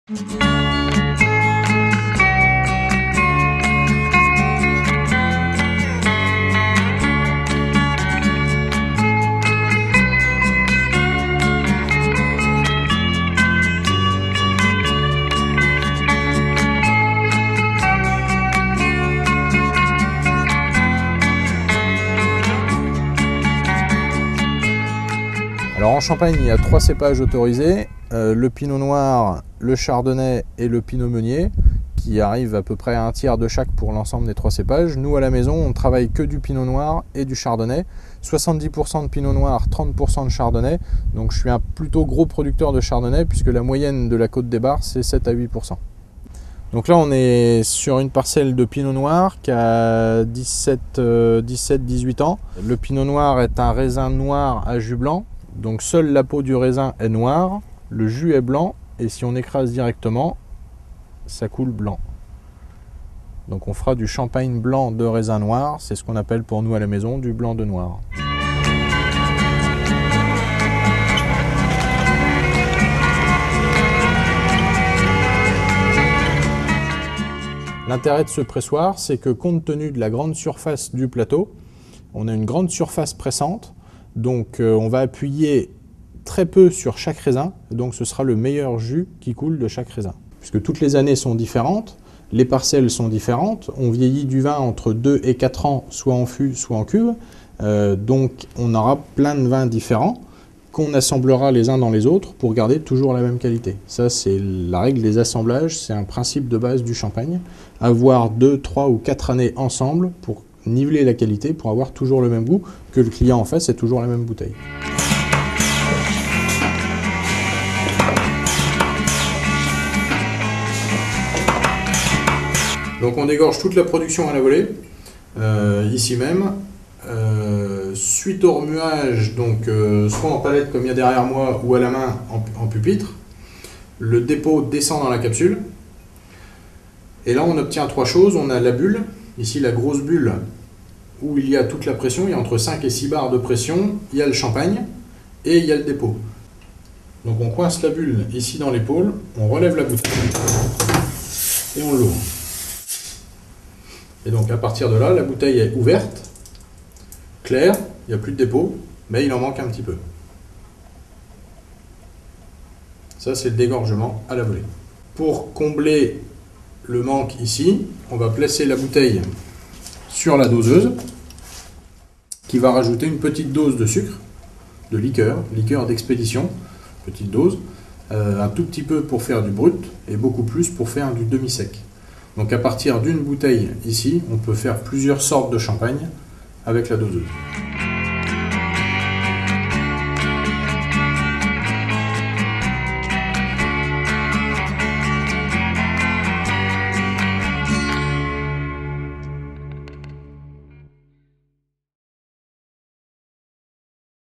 Alors en Champagne, il y a 3 cépages autorisés, le Pinot Noir, le Chardonnay et le Pinot Meunier, qui arrivent à peu près à un tiers de chaque pour l'ensemble des 3 cépages. Nous à la maison, on travaille que du Pinot Noir et du Chardonnay, 70% de Pinot Noir, 30% de Chardonnay, donc je suis un plutôt gros producteur de Chardonnay puisque la moyenne de la Côte des Bars c'est 7 à 8%. Donc là on est sur une parcelle de Pinot Noir qui a 17-18 ans. Le Pinot Noir est un raisin noir à jus blanc. Donc seule la peau du raisin est noire, le jus est blanc et si on écrase directement, ça coule blanc. Donc on fera du champagne blanc de raisin noir, c'est ce qu'on appelle pour nous à la maison du blanc de noir. L'intérêt de ce pressoir, c'est que compte tenu de la grande surface du plateau, on a une grande surface pressante. Donc on va appuyer très peu sur chaque raisin, donc ce sera le meilleur jus qui coule de chaque raisin. Puisque toutes les années sont différentes, les parcelles sont différentes, on vieillit du vin entre 2 et 4 ans, soit en fût, soit en cuve, donc on aura plein de vins différents qu'on assemblera les uns dans les autres pour garder toujours la même qualité. Ça c'est la règle des assemblages, c'est un principe de base du champagne, avoir 2, 3 ou 4 années ensemble pour niveler la qualité pour avoir toujours le même goût, que le client en face ait toujours la même bouteille. Donc on dégorge toute la production à la volée, ici même. Suite au remuage, donc soit en palette comme il y a derrière moi ou à la main en pupitre, le dépôt descend dans la capsule. Et là on obtient 3 choses, on a la bulle, ici la grosse bulle où il y a toute la pression, il y a entre 5 et 6 bars de pression, il y a le champagne et il y a le dépôt. Donc on coince la bulle ici dans l'épaule, on relève la bouteille et on l'ouvre. Et donc à partir de là, la bouteille est ouverte, claire, il n'y a plus de dépôt, mais il en manque un petit peu. Ça c'est le dégorgement à la volée. Pour combler le manque ici, on va placer la bouteille sur la doseuse qui va rajouter une petite dose de sucre, de liqueur d'expédition, petite dose, un tout petit peu pour faire du brut et beaucoup plus pour faire du demi-sec. Donc à partir d'une bouteille ici, on peut faire plusieurs sortes de champagne avec la doseuse.